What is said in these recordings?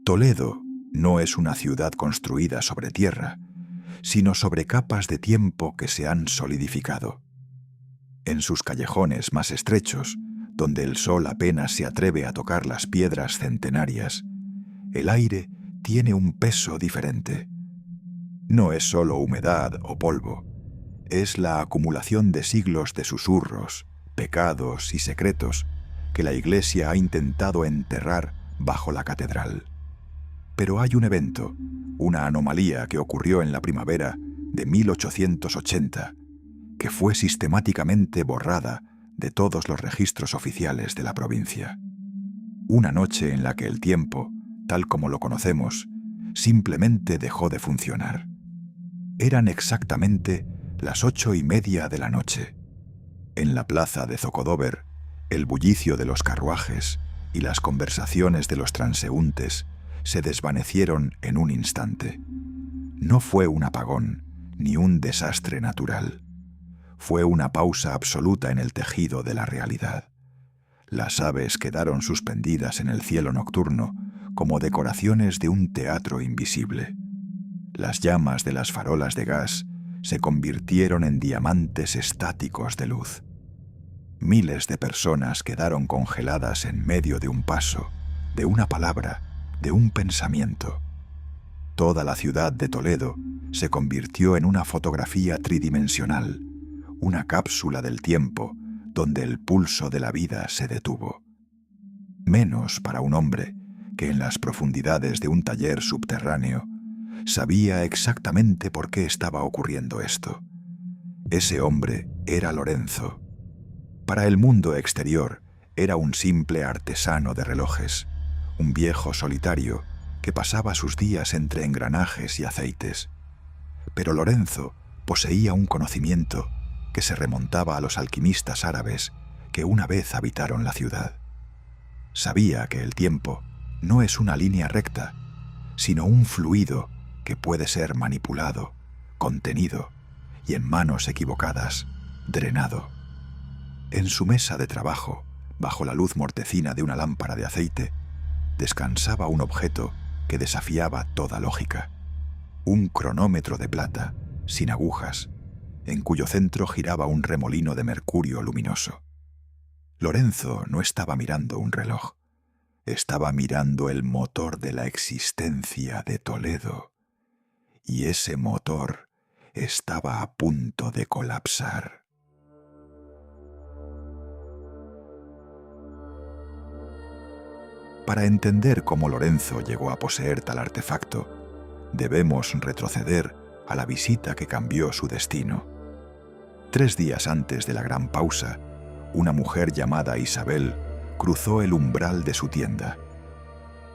Toledo no es una ciudad construida sobre tierra, sino sobre capas de tiempo que se han solidificado. En sus callejones más estrechos, donde el sol apenas se atreve a tocar las piedras centenarias, el aire tiene un peso diferente. No es solo humedad o polvo, es la acumulación de siglos de susurros, pecados y secretos que la Iglesia ha intentado enterrar bajo la catedral. Pero hay un evento, una anomalía que ocurrió en la primavera de 1880, que fue sistemáticamente borrada de todos los registros oficiales de la provincia. Una noche en la que el tiempo, tal como lo conocemos, simplemente dejó de funcionar. Eran exactamente las 8:30 de la noche. En la plaza de Zocodover, el bullicio de los carruajes y las conversaciones de los transeúntes se desvanecieron en un instante. No fue un apagón, ni un desastre natural. Fue una pausa absoluta en el tejido de la realidad. Las aves quedaron suspendidas en el cielo nocturno como decoraciones de un teatro invisible. Las llamas de las farolas de gas se convirtieron en diamantes estáticos de luz. Miles de personas quedaron congeladas en medio de un paso, de una palabra, de un pensamiento. Toda la ciudad de Toledo se convirtió en una fotografía tridimensional, una cápsula del tiempo donde el pulso de la vida se detuvo. Menos para un hombre que en las profundidades de un taller subterráneo sabía exactamente por qué estaba ocurriendo esto. Ese hombre era Lorenzo. Para el mundo exterior era un simple artesano de relojes, un viejo solitario que pasaba sus días entre engranajes y aceites. Pero Lorenzo poseía un conocimiento que se remontaba a los alquimistas árabes que una vez habitaron la ciudad. Sabía que el tiempo no es una línea recta, sino un fluido que puede ser manipulado, contenido y en manos equivocadas, drenado. En su mesa de trabajo, bajo la luz mortecina de una lámpara de aceite, descansaba un objeto que desafiaba toda lógica. Un cronómetro de plata, sin agujas, en cuyo centro giraba un remolino de mercurio luminoso. Lorenzo no estaba mirando un reloj, estaba mirando el motor de la existencia de Toledo. Y ese motor estaba a punto de colapsar. Para entender cómo Lorenzo llegó a poseer tal artefacto, debemos retroceder a la visita que cambió su destino. 3 días antes de la gran pausa, una mujer llamada Isabel cruzó el umbral de su tienda.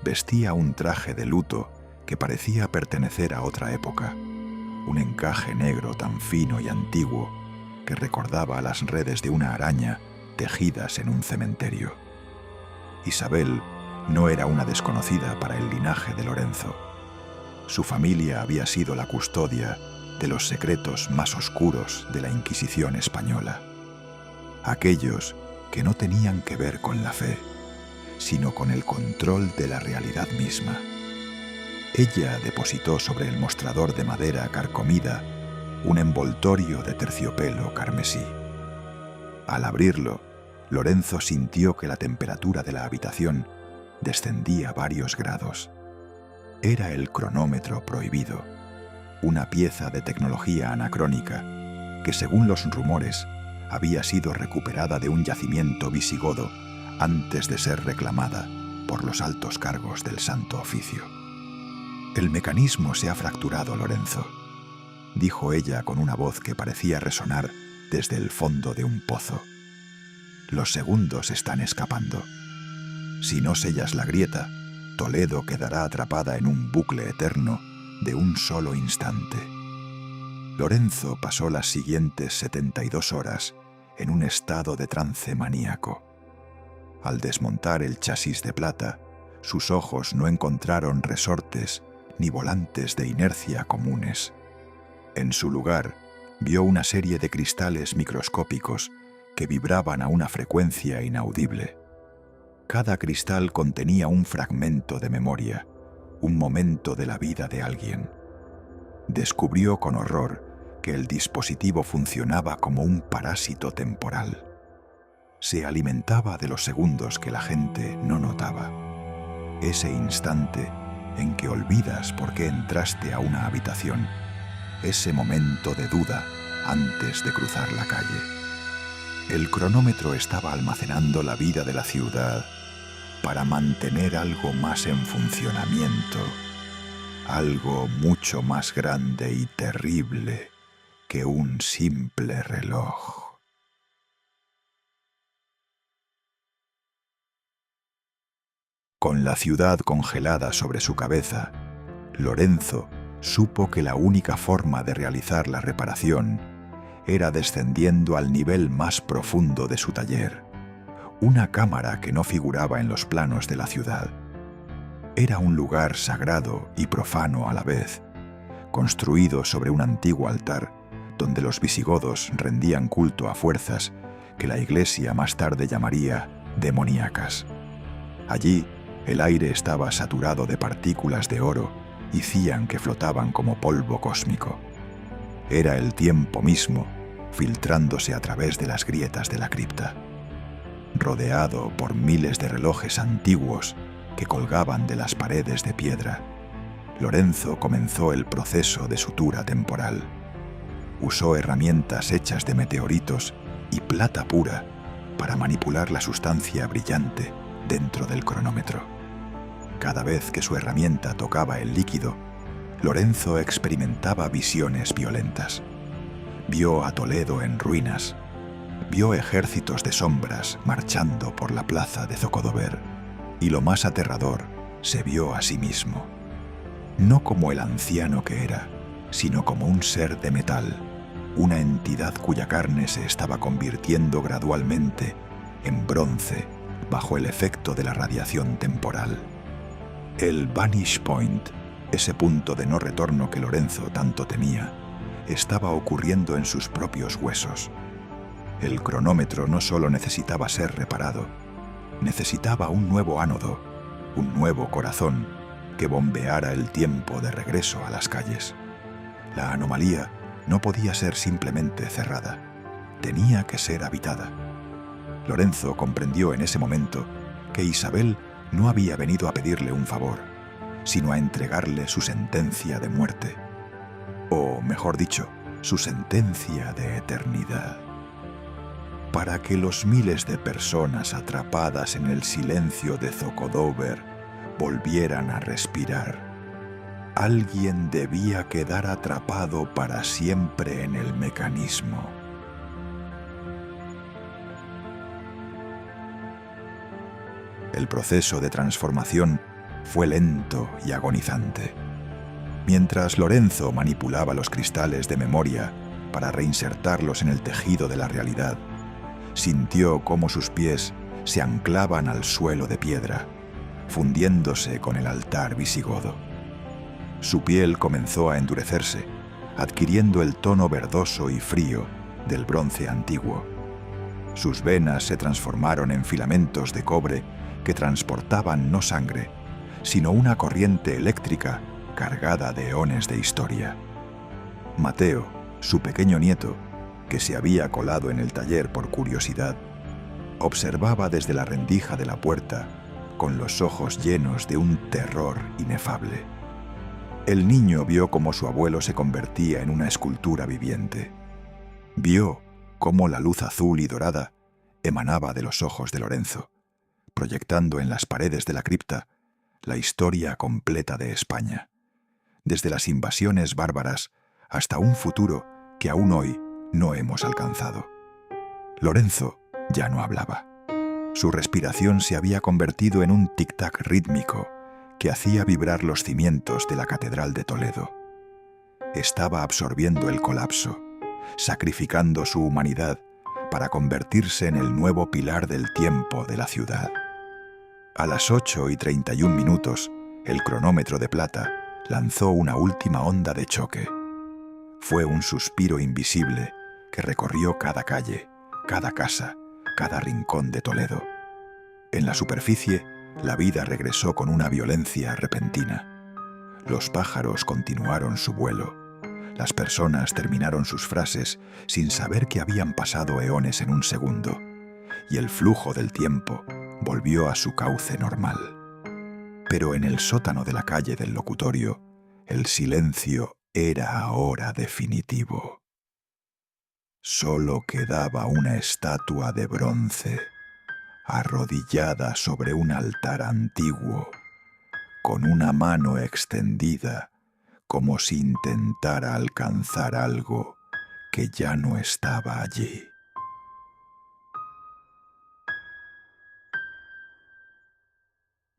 Vestía un traje de luto que parecía pertenecer a otra época, un encaje negro tan fino y antiguo que recordaba a las redes de una araña tejidas en un cementerio. Isabel no era una desconocida para el linaje de Lorenzo. Su familia había sido la custodia de los secretos más oscuros de la Inquisición española, aquellos que no tenían que ver con la fe, sino con el control de la realidad misma. Ella depositó sobre el mostrador de madera carcomida un envoltorio de terciopelo carmesí. Al abrirlo, Lorenzo sintió que la temperatura de la habitación descendía varios grados. Era el cronómetro prohibido, una pieza de tecnología anacrónica que, según los rumores, había sido recuperada de un yacimiento visigodo antes de ser reclamada por los altos cargos del Santo Oficio. «El mecanismo se ha fracturado, Lorenzo», dijo ella con una voz que parecía resonar desde el fondo de un pozo. «Los segundos están escapando. Si no sellas la grieta, Toledo quedará atrapada en un bucle eterno de un solo instante». Lorenzo pasó las siguientes 72 horas en un estado de trance maníaco. Al desmontar el chasis de plata, sus ojos no encontraron resortes ni volantes de inercia comunes. En su lugar, vio una serie de cristales microscópicos que vibraban a una frecuencia inaudible. Cada cristal contenía un fragmento de memoria, un momento de la vida de alguien. Descubrió con horror que el dispositivo funcionaba como un parásito temporal. Se alimentaba de los segundos que la gente no notaba. Ese instante en que olvidas por qué entraste a una habitación. Ese momento de duda antes de cruzar la calle. El cronómetro estaba almacenando la vida de la ciudad para mantener algo más en funcionamiento, algo mucho más grande y terrible que un simple reloj. Con la ciudad congelada sobre su cabeza, Lorenzo supo que la única forma de realizar la reparación era descendiendo al nivel más profundo de su taller, una cámara que no figuraba en los planos de la ciudad. Era un lugar sagrado y profano a la vez, construido sobre un antiguo altar donde los visigodos rendían culto a fuerzas que la Iglesia más tarde llamaría demoníacas. Allí, el aire estaba saturado de partículas de oro y cian que flotaban como polvo cósmico. Era el tiempo mismo, filtrándose a través de las grietas de la cripta. Rodeado por miles de relojes antiguos que colgaban de las paredes de piedra, Lorenzo comenzó el proceso de sutura temporal. Usó herramientas hechas de meteoritos y plata pura para manipular la sustancia brillante dentro del cronómetro. Cada vez que su herramienta tocaba el líquido, Lorenzo experimentaba visiones violentas. Vio a Toledo en ruinas. Vio ejércitos de sombras marchando por la plaza de Zocodover. Y lo más aterrador, se vio a sí mismo. No como el anciano que era, sino como un ser de metal, una entidad cuya carne se estaba convirtiendo gradualmente en bronce bajo el efecto de la radiación temporal. El Vanish Point, ese punto de no retorno que Lorenzo tanto temía, estaba ocurriendo en sus propios huesos. El cronómetro no solo necesitaba ser reparado, necesitaba un nuevo ánodo, un nuevo corazón que bombeara el tiempo de regreso a las calles. La anomalía no podía ser simplemente cerrada, tenía que ser habitada. Lorenzo comprendió en ese momento que Isabel no había venido a pedirle un favor, sino a entregarle su sentencia de muerte, o mejor dicho, su sentencia de eternidad. Para que los miles de personas atrapadas en el silencio de Zocodover volvieran a respirar, alguien debía quedar atrapado para siempre en el mecanismo. El proceso de transformación fue lento y agonizante. Mientras Lorenzo manipulaba los cristales de memoria para reinsertarlos en el tejido de la realidad, sintió cómo sus pies se anclaban al suelo de piedra, fundiéndose con el altar visigodo. Su piel comenzó a endurecerse, adquiriendo el tono verdoso y frío del bronce antiguo. Sus venas se transformaron en filamentos de cobre que transportaban no sangre, sino una corriente eléctrica cargada de eones de historia. Mateo, su pequeño nieto, que se había colado en el taller por curiosidad, observaba desde la rendija de la puerta con los ojos llenos de un terror inefable. El niño vio cómo su abuelo se convertía en una escultura viviente. Vio cómo la luz azul y dorada emanaba de los ojos de Lorenzo, proyectando en las paredes de la cripta la historia completa de España, desde las invasiones bárbaras hasta un futuro que aún hoy no hemos alcanzado. Lorenzo ya no hablaba. Su respiración se había convertido en un tic-tac rítmico que hacía vibrar los cimientos de la Catedral de Toledo. Estaba absorbiendo el colapso, sacrificando su humanidad para convertirse en el nuevo pilar del tiempo de la ciudad. A las 8:31, el cronómetro de plata lanzó una última onda de choque. Fue un suspiro invisible que recorrió cada calle, cada casa, cada rincón de Toledo. En la superficie, la vida regresó con una violencia repentina. Los pájaros continuaron su vuelo. Las personas terminaron sus frases sin saber que habían pasado eones en un segundo, y el flujo del tiempo volvió a su cauce normal. Pero en el sótano de la calle del locutorio, el silencio era ahora definitivo. Solo quedaba una estatua de bronce, arrodillada sobre un altar antiguo, con una mano extendida, como si intentara alcanzar algo que ya no estaba allí.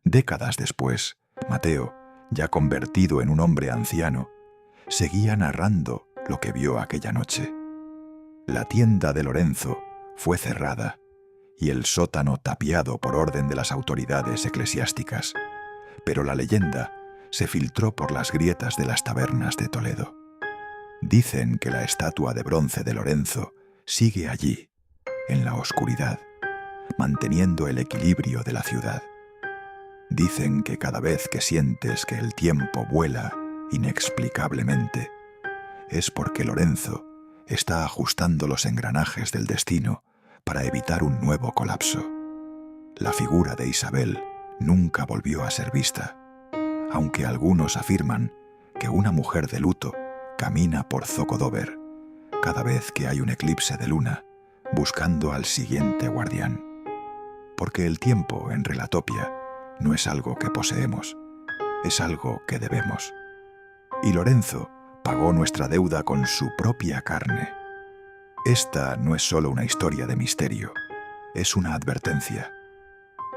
Décadas después, Mateo, ya convertido en un hombre anciano, seguía narrando lo que vio aquella noche. La tienda de Lorenzo fue cerrada y el sótano tapiado por orden de las autoridades eclesiásticas, pero la leyenda se filtró por las grietas de las tabernas de Toledo. Dicen que la estatua de bronce de Lorenzo sigue allí, en la oscuridad, manteniendo el equilibrio de la ciudad. Dicen que cada vez que sientes que el tiempo vuela inexplicablemente, es porque Lorenzo está ajustando los engranajes del destino para evitar un nuevo colapso. La figura de Isabel nunca volvió a ser vista, aunque algunos afirman que una mujer de luto camina por Zocodover cada vez que hay un eclipse de luna, buscando al siguiente guardián. Porque el tiempo en Relatopia no es algo que poseemos, es algo que debemos. Y Lorenzo pagó nuestra deuda con su propia carne. Esta no es solo una historia de misterio, es una advertencia.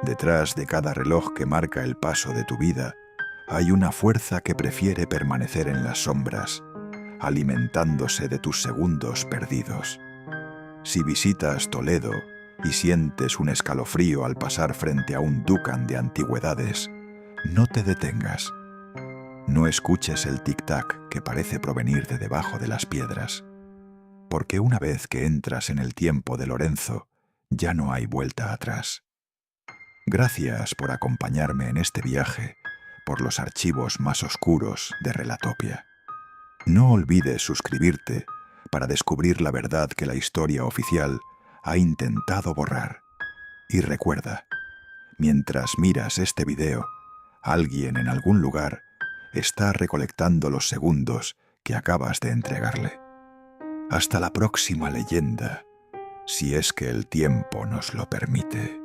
Detrás de cada reloj que marca el paso de tu vida, hay una fuerza que prefiere permanecer en las sombras, alimentándose de tus segundos perdidos. Si visitas Toledo y sientes un escalofrío al pasar frente a un Duncan de antigüedades, no te detengas. No escuches el tic-tac que parece provenir de debajo de las piedras, porque una vez que entras en el tiempo de Lorenzo, ya no hay vuelta atrás. Gracias por acompañarme en este viaje por los archivos más oscuros de Relatopia. No olvides suscribirte para descubrir la verdad que la historia oficial ha intentado borrar. Y recuerda, mientras miras este video, alguien en algún lugar está recolectando los segundos que acabas de entregarle. Hasta la próxima leyenda, si es que el tiempo nos lo permite.